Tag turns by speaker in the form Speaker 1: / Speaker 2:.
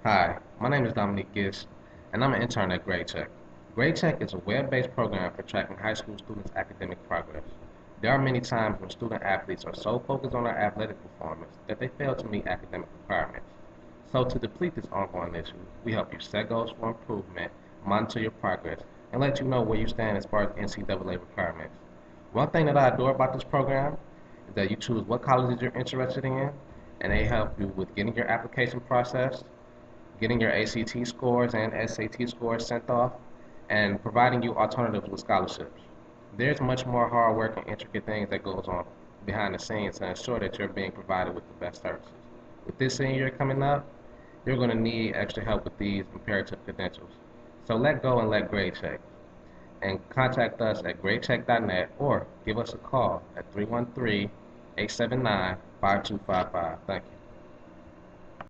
Speaker 1: Hi, my name is Dominique Giss, and I'm an intern at GradeCheck. GradeCheck is a web-based program for tracking high school students' academic progress. There are many times when student athletes are so focused on their athletic performance that they fail to meet academic requirements. So to deplete this ongoing issue, we help you set goals for improvement, monitor your progress, and let you know where you stand as far as NCAA requirements. One thing that I adore about this program is that you choose what colleges you're interested in, and they help you with getting your application processed, getting your ACT scores and SAT scores sent off, and providing you alternatives with scholarships. There's much more hard work and intricate things that goes on behind the scenes to ensure that you're being provided with the best services. With this senior year coming up, you're going to need extra help with these imperative credentials. So let go and let grade check. And contact us at gradecheck.net or give us a call at 313-879-5255. Thank you.